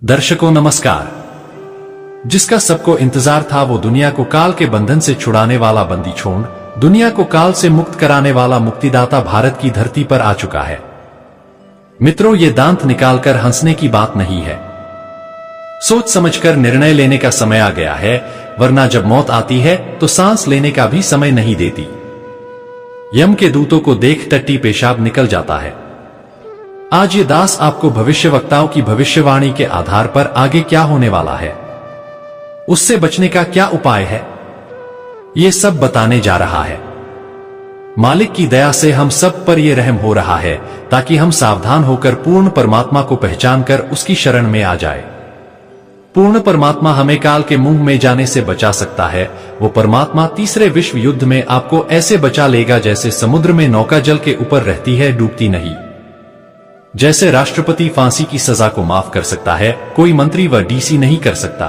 दर्शकों नमस्कार। जिसका सबको इंतजार था वो दुनिया को काल के बंधन से छुड़ाने वाला बंदी छोड़, दुनिया को काल से मुक्त कराने वाला मुक्तिदाता भारत की धरती पर आ चुका है। मित्रों, ये दांत निकालकर हंसने की बात नहीं है। सोच समझकर निर्णय लेने का समय आ गया है, वरना जब मौत आती है तो सांस लेने का भी समय नहीं देती। यम के दूतों को देख टट्टी पेशाब निकल जाता है। आज ये दास आपको भविष्यवक्ताओं की भविष्यवाणी के आधार पर आगे क्या होने वाला है, उससे बचने का क्या उपाय है, ये सब बताने जा रहा है। मालिक की दया से हम सब पर यह रहम हो रहा है ताकि हम सावधान होकर पूर्ण परमात्मा को पहचान कर उसकी शरण में आ जाए। पूर्ण परमात्मा हमें काल के मुंह में जाने से बचा सकता है। वो परमात्मा तीसरे विश्व युद्ध में आपको ऐसे बचा लेगा जैसे समुद्र में नौका जल के ऊपर रहती है, डूबती नहीं। जैसे राष्ट्रपति फांसी की सजा को माफ कर सकता है, कोई मंत्री व डीसी नहीं कर सकता,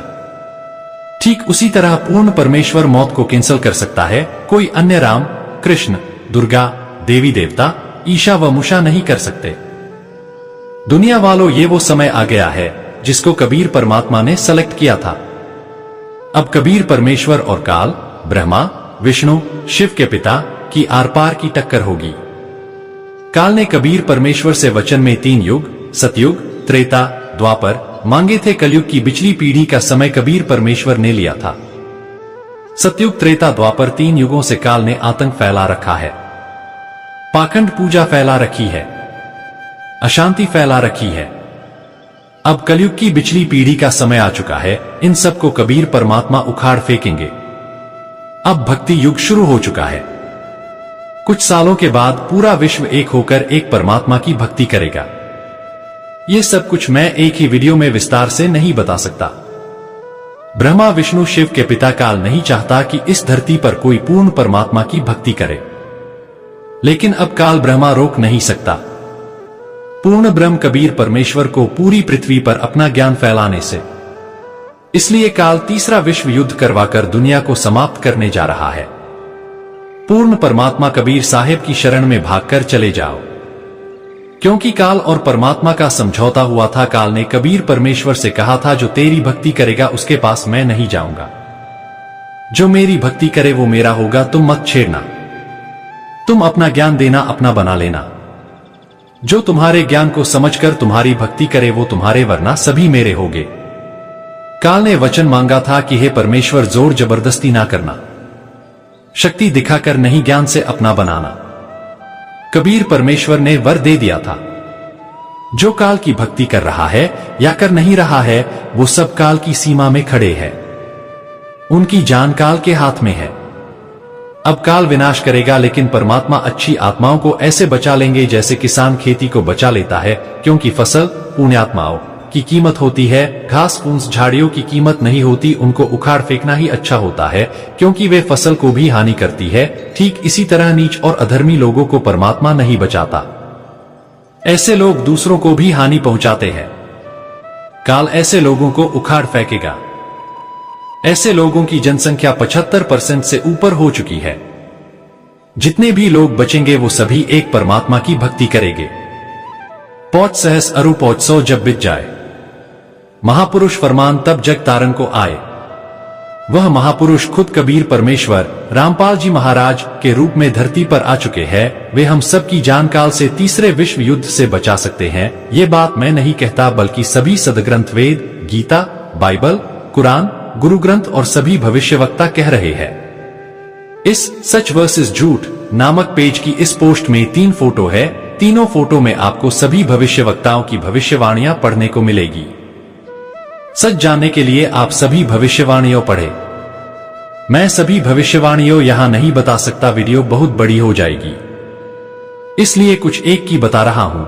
ठीक उसी तरह पूर्ण परमेश्वर मौत को कैंसिल कर सकता है, कोई अन्य राम, कृष्ण, दुर्गा, देवी देवता, ईशा व मुषा नहीं कर सकते। दुनिया वालों, ये वो समय आ गया है जिसको कबीर परमात्मा ने सेलेक्ट किया था। अब कबीर परमेश्वर और काल, ब्रह्मा, विष्णु, शिव के पिता की आर पार की टक्कर होगी। काल ने कबीर परमेश्वर से वचन में 3 युग, सतयुग, त्रेता, द्वापर मांगे थे। कलयुग की पिछली पीढ़ी का समय कबीर परमेश्वर ने लिया था। सतयुग, त्रेता, द्वापर 3 युगों से काल ने आतंक फैला रखा है, पाखंड पूजा फैला रखी है, अशांति फैला रखी है। अब कलयुग की पिछली पीढ़ी का समय आ चुका है। इन सबको कबीर परमात्मा उखाड़ फेंकेंगे। अब भक्ति युग शुरू हो चुका है। कुछ सालों के बाद पूरा विश्व एक होकर एक परमात्मा की भक्ति करेगा। ये सब कुछ मैं एक ही वीडियो में विस्तार से नहीं बता सकता। ब्रह्मा, विष्णु, शिव के पिता काल नहीं चाहता कि इस धरती पर कोई पूर्ण परमात्मा की भक्ति करे, लेकिन अब काल ब्रह्मा रोक नहीं सकता। पूर्ण ब्रह्म कबीर परमेश्वर को पूरी पृथ्वी पर अपना ज्ञान फैलाने से, इसलिए काल तीसरा विश्व युद्ध करवाकर दुनिया को समाप्त करने जा रहा है। पूर्ण परमात्मा कबीर साहेब की शरण में भागकर चले जाओ, क्योंकि काल और परमात्मा का समझौता हुआ था। काल ने कबीर परमेश्वर से कहा था, जो तेरी भक्ति करेगा उसके पास मैं नहीं जाऊंगा, जो मेरी भक्ति करे वो मेरा होगा, तुम मत छेड़ना। तुम अपना ज्ञान देना अपना बना लेना, जो तुम्हारे ज्ञान को समझकर तुम्हारी भक्ति करे वो तुम्हारे, वरना सभी मेरे होगे। काल ने वचन मांगा था कि हे परमेश्वर, जोर जबरदस्ती ना करना, शक्ति दिखाकर नहीं, ज्ञान से अपना बनाना। कबीर परमेश्वर ने वर दे दिया था। जो काल की भक्ति कर रहा है या कर नहीं रहा है, वो सब काल की सीमा में खड़े हैं। उनकी जान काल के हाथ में है। अब काल विनाश करेगा, लेकिन परमात्मा अच्छी आत्माओं को ऐसे बचा लेंगे जैसे किसान खेती को बचा लेता है, क्योंकि फसल पुण्यात्माओं की कीमत होती है, घास फूस झाड़ियों की कीमत नहीं होती। उनको उखाड़ फेंकना ही अच्छा होता है, क्योंकि वे फसल को भी हानि करती है। ठीक इसी तरह नीच और अधर्मी लोगों को परमात्मा नहीं बचाता। ऐसे लोग दूसरों को भी हानि पहुंचाते हैं। काल ऐसे लोगों को उखाड़ फेंकेगा। ऐसे लोगों की जनसंख्या 75% से ऊपर हो चुकी है। जितने भी लोग बचेंगे वो सभी एक परमात्मा की भक्ति करेंगे। पौच सहस अरु पौच 100 जब बित जाए, महापुरुष फरमान तब जग तारन को आए। वह महापुरुष खुद कबीर परमेश्वर रामपाल जी महाराज के रूप में धरती पर आ चुके हैं। वे हम सब की जान काल से तीसरे विश्व युद्ध से बचा सकते हैं। ये बात मैं नहीं कहता, बल्कि सभी सदग्रंथ वेद, गीता, बाइबल, कुरान, गुरु ग्रंथ और सभी भविष्यवक्ता कह रहे हैं। इस सच वर्सेस झूठ नामक पेज की इस पोस्ट में 3 फोटो है। तीनों फोटो में आपको सभी भविष्यवक्ताओं की भविष्यवाणियां पढ़ने को मिलेगी। सच जानने के लिए आप सभी भविष्यवाणियों पढ़ें। मैं सभी भविष्यवाणियों यहां नहीं बता सकता, वीडियो बहुत बड़ी हो जाएगी, इसलिए कुछ एक की बता रहा हूं।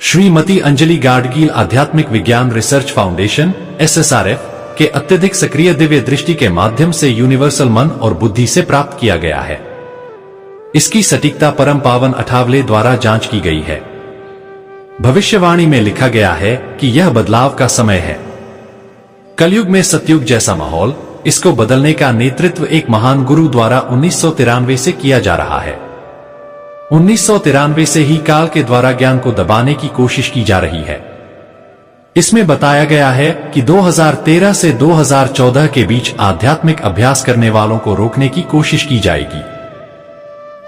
श्रीमती अंजलि गाडगील आध्यात्मिक विज्ञान रिसर्च फाउंडेशन SSRF के अत्यधिक सक्रिय दिव्य दृष्टि के माध्यम से यूनिवर्सल मन और बुद्धि से प्राप्त किया गया है। इसकी सटीकता परम पावन अठावले द्वारा जांच की गई है। भविष्यवाणी में लिखा गया है कि यह बदलाव का समय है। कलयुग में सतयुग जैसा माहौल, इसको बदलने का नेतृत्व एक महान गुरु द्वारा 1993 से किया जा रहा है। 1993 से ही काल के द्वारा ज्ञान को दबाने की कोशिश की जा रही है। इसमें बताया गया है कि 2013 से 2014 के बीच आध्यात्मिक अभ्यास करने वालों को रोकने की कोशिश की जाएगी।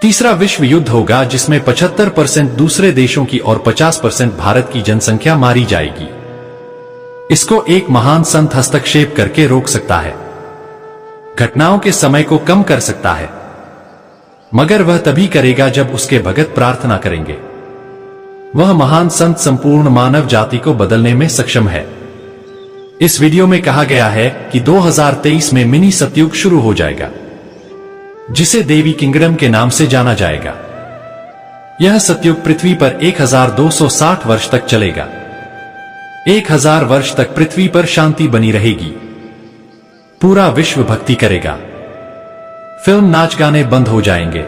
तीसरा विश्व युद्ध होगा जिसमें 75% दूसरे देशों की और 50% भारत की जनसंख्या मारी जाएगी। इसको एक महान संत हस्तक्षेप करके रोक सकता है, घटनाओं के समय को कम कर सकता है, मगर वह तभी करेगा जब उसके भगत प्रार्थना करेंगे। वह महान संत संपूर्ण मानव जाति को बदलने में सक्षम है। इस वीडियो में कहा गया है कि 2023 में मिनी सतयुग शुरू हो जाएगा, जिसे देवी किंगडम के नाम से जाना जाएगा। यह सतयुग पृथ्वी पर 1260 वर्ष तक चलेगा। 1000 वर्ष तक पृथ्वी पर शांति बनी रहेगी। पूरा विश्व भक्ति करेगा। फिल्म, नाच गाने बंद हो जाएंगे।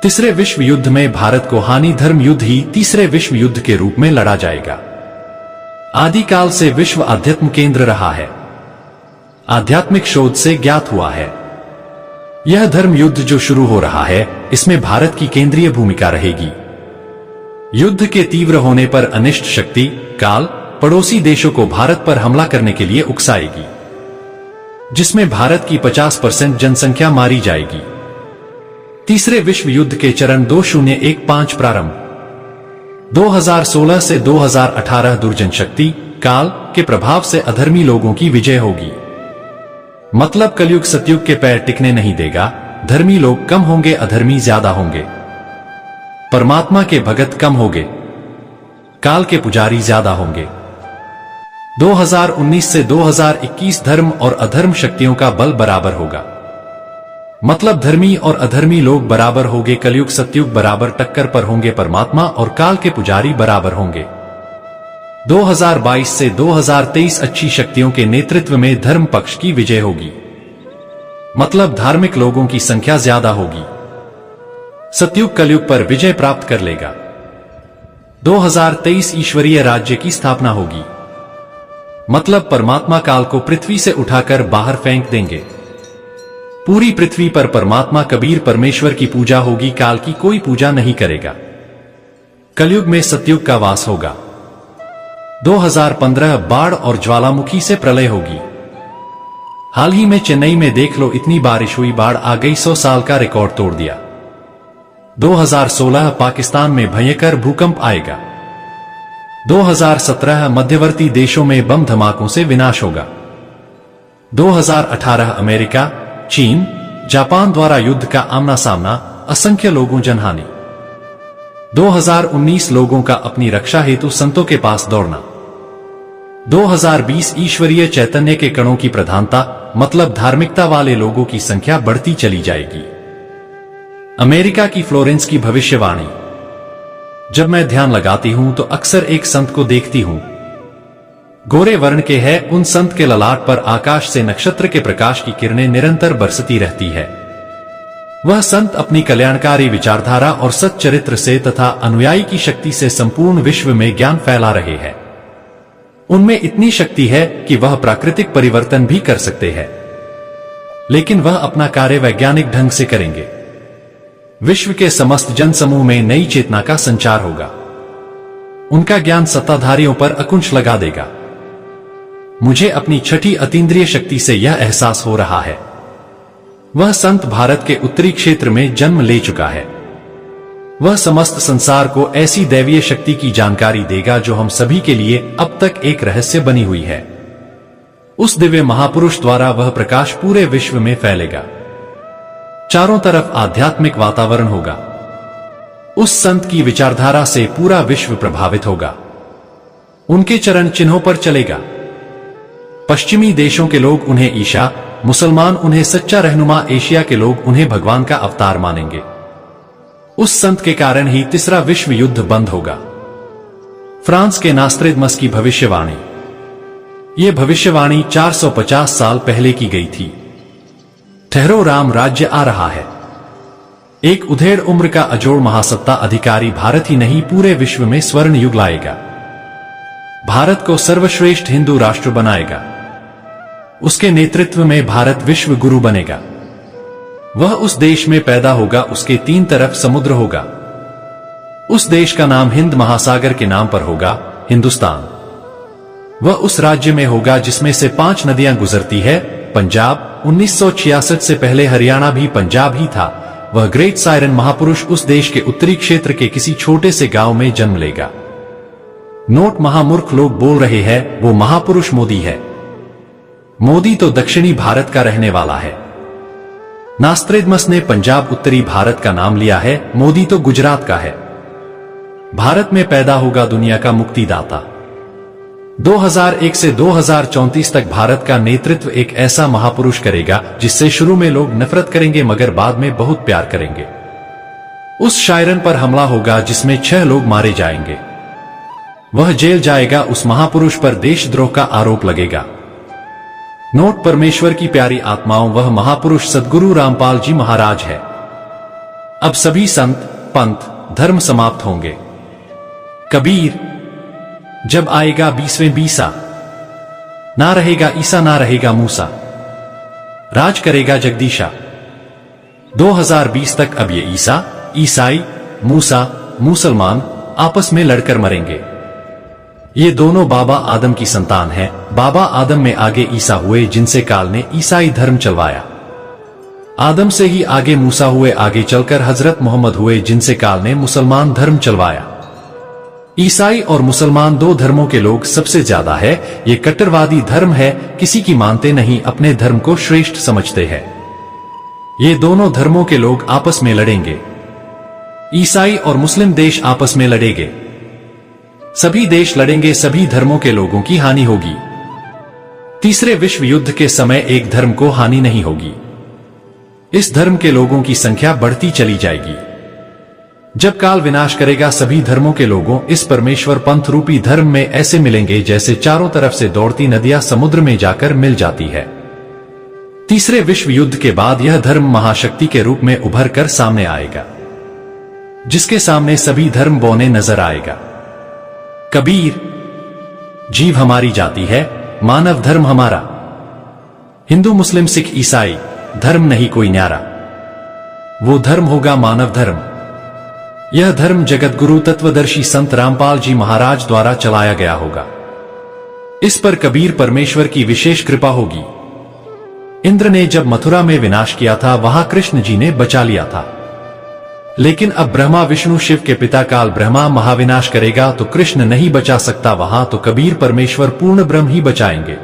तीसरे विश्व युद्ध में भारत को हानि धर्म युद्ध ही तीसरे विश्व युद्ध के रूप में लड़ा जाएगा। आदिकाल से विश्व आध्यात्म केंद्र रहा है। आध्यात्मिक शोध से ज्ञात हुआ है। यह धर्म युद्ध जो शुरू हो रहा है, इसमें भारत की केंद्रीय भूमिका रहेगी। युद्ध के तीव्र होने पर अनिष्ट शक्ति काल पड़ोसी देशों को भारत पर हमला करने के लिए उकसाएगी, जिसमें भारत की 50% जनसंख्या मारी जाएगी। तीसरे विश्व युद्ध के चरण 2015 प्रारंभ। 2016 से 2018 दुर्जन शक्ति काल के प्रभाव से अधर्मी लोगों की विजय होगी। मतलब कलयुग सतयुग के पैर टिकने नहीं देगा। धर्मी लोग कम होंगे, अधर्मी ज्यादा होंगे। परमात्मा के भगत कम होंगे, काल के पुजारी ज्यादा होंगे। 2019 से 2021 धर्म और अधर्म शक्तियों का बल बराबर होगा। मतलब धर्मी और अधर्मी लोग बराबर होंगे। कलयुग सतयुग बराबर टक्कर पर होंगे। परमात्मा और काल के पुजारी बराबर होंगे। 2022 से 2023 अच्छी शक्तियों के नेतृत्व में धर्म पक्ष की विजय होगी। मतलब धार्मिक लोगों की संख्या ज्यादा होगी। सतयुग कलयुग पर विजय प्राप्त कर लेगा। 2023 ईश्वरीय राज्य की स्थापना होगी। मतलब परमात्मा काल को पृथ्वी से उठाकर बाहर फेंक देंगे। पूरी पृथ्वी पर परमात्मा कबीर परमेश्वर की पूजा होगी। काल की कोई पूजा नहीं करेगा। कलयुग में सतयुग का वास होगा। 2015 बाढ़ और ज्वालामुखी से प्रलय होगी। हाल ही में चेन्नई में देख लो, इतनी बारिश हुई, बाढ़ आ गई, 100 साल का रिकॉर्ड तोड़ दिया। 2016 पाकिस्तान में भयंकर भूकंप आएगा। 2017 मध्यवर्ती देशों में बम धमाकों से विनाश होगा। 2018 अमेरिका, चीन, जापान द्वारा युद्ध का आमना सामना, असंख्य लोगों जनहानि। 2019 लोगों का अपनी रक्षा हेतु संतों के पास दौड़ना। 2020 ईश्वरीय चैतन्य के कणों की प्रधानता, मतलब धार्मिकता वाले लोगों की संख्या बढ़ती चली जाएगी। अमेरिका की फ्लोरेंस की भविष्यवाणी। जब मैं ध्यान लगाती हूं तो अक्सर एक संत को देखती हूं। गोरे वर्ण के है। उन संत के ललाट पर आकाश से नक्षत्र के प्रकाश की किरणें निरंतर बरसती रहती है। वह संत अपनी कल्याणकारी विचारधारा और सच्चरित्र से तथा अनुयायी की शक्ति से संपूर्ण विश्व में ज्ञान फैला रहे हैं। उनमें इतनी शक्ति है कि वह प्राकृतिक परिवर्तन भी कर सकते हैं, लेकिन वह अपना कार्य वैज्ञानिक ढंग से करेंगे। विश्व के समस्त जनसमूह में नई चेतना का संचार होगा। उनका ज्ञान सत्ताधारियों पर अंकुश लगा देगा। मुझे अपनी छठी अतीन्द्रिय शक्ति से यह एहसास हो रहा है। वह संत भारत के उत्तरी क्षेत्र में जन्म ले चुका है। वह समस्त संसार को ऐसी दैवीय शक्ति की जानकारी देगा जो हम सभी के लिए अब तक एक रहस्य बनी हुई है। उस दिव्य महापुरुष द्वारा वह प्रकाश पूरे विश्व में फैलेगा। चारों तरफ आध्यात्मिक वातावरण होगा। उस संत की विचारधारा से पूरा विश्व प्रभावित होगा। उनके चरण चिन्हों पर चलेगा। पश्चिमी देशों के लोग उन्हें ईशा, मुसलमान उन्हें सच्चा रहनुमा, एशिया के लोग उन्हें भगवान का अवतार मानेंगे। उस संत के कारण ही तीसरा विश्व युद्ध बंद होगा। फ्रांस के नास्त्रेदमस की भविष्यवाणी। यह भविष्यवाणी 450 साल पहले की गई थी। ठहरो, राम राज्य आ रहा है। एक उधेड़ उम्र का अजोड़ महासत्ता अधिकारी भारत ही नहीं पूरे विश्व में स्वर्ण युग लाएगा। भारत को सर्वश्रेष्ठ हिंदू राष्ट्र बनाएगा। उसके नेतृत्व में भारत विश्व गुरु बनेगा। वह उस देश में पैदा होगा, उसके 3 तरफ समुद्र होगा। उस देश का नाम हिंद महासागर के नाम पर होगा, हिंदुस्तान। वह उस राज्य में होगा जिसमें से 5 नदियां गुजरती है, पंजाब। 1966 से पहले हरियाणा भी पंजाब ही था। वह ग्रेट सायरन महापुरुष उस देश के उत्तरी क्षेत्र के किसी छोटे से गांव में जन्म लेगा। नोट महामूर्ख लोग बोल रहे हैं वो महापुरुष मोदी है। मोदी तो दक्षिणी भारत का रहने वाला है। नास्त्रेदमस ने पंजाब उत्तरी भारत का नाम लिया है, मोदी तो गुजरात का है। भारत में पैदा होगा दुनिया का मुक्तिदाता। 2001 से 2034 तक भारत का नेतृत्व एक ऐसा महापुरुष करेगा जिससे शुरू में लोग नफरत करेंगे मगर बाद में बहुत प्यार करेंगे। उस शायरन पर हमला होगा जिसमें 6 लोग मारे जाएंगे। वह जेल जाएगा, उस महापुरुष पर देशद्रोह का आरोप लगेगा। नोट परमेश्वर की प्यारी आत्माओं, वह महापुरुष सद्गुरु रामपाल जी महाराज है। अब सभी संत, पंथ, धर्म समाप्त होंगे। कबीर, जब आएगा 20वें बीसा, ना रहेगा ईसा ना रहेगा मूसा, राज करेगा जगदीशा। 2020 तक अब ये ईसा, ईसाई, मूसा, मुसलमान आपस में लड़कर मरेंगे। ये दोनों बाबा आदम की संतान हैं। बाबा आदम में आगे ईसा हुए जिनसे काल ने ईसाई धर्म चलवाया। आदम से ही आगे मूसा हुए, आगे चलकर हजरत मोहम्मद हुए जिनसे काल ने मुसलमान धर्म चलवाया। ईसाई और मुसलमान 2 धर्मों के लोग सबसे ज्यादा है। ये कट्टरवादी धर्म है, किसी की मानते नहीं, अपने धर्म को श्रेष्ठ समझते हैं। ये दोनों धर्मों के लोग आपस में लड़ेंगे। ईसाई और मुस्लिम देश आपस में लड़ेंगे। सभी देश लड़ेंगे, सभी धर्मों के लोगों की हानि होगी। तीसरे विश्व युद्ध के समय एक धर्म को हानि नहीं होगी। इस धर्म के लोगों की संख्या बढ़ती चली जाएगी। जब काल विनाश करेगा सभी धर्मों के लोगों इस परमेश्वर पंथ रूपी धर्म में ऐसे मिलेंगे जैसे चारों तरफ से दौड़ती नदियां समुद्र में जाकर मिल जाती है। तीसरे विश्व युद्ध के बाद यह धर्म महाशक्ति के रूप में उभर कर सामने आएगा, जिसके सामने सभी धर्म बौने नजर आएगा। कबीर, जीव हमारी जाति है, मानव धर्म हमारा। हिंदू मुस्लिम सिख ईसाई धर्म नहीं कोई न्यारा, वो धर्म होगा मानव धर्म। यह धर्म जगत गुरु तत्वदर्शी संत रामपाल जी महाराज द्वारा चलाया गया होगा। इस पर कबीर परमेश्वर की विशेष कृपा होगी। इंद्र ने जब मथुरा में विनाश किया था वहां कृष्ण जी ने बचा लिया था, लेकिन अब ब्रह्मा विष्णु शिव के पिता काल ब्रह्मा महाविनाश करेगा तो कृष्ण नहीं बचा सकता वहां, तो कबीर परमेश्वर पूर्ण ब्रह्म ही बचाएंगे।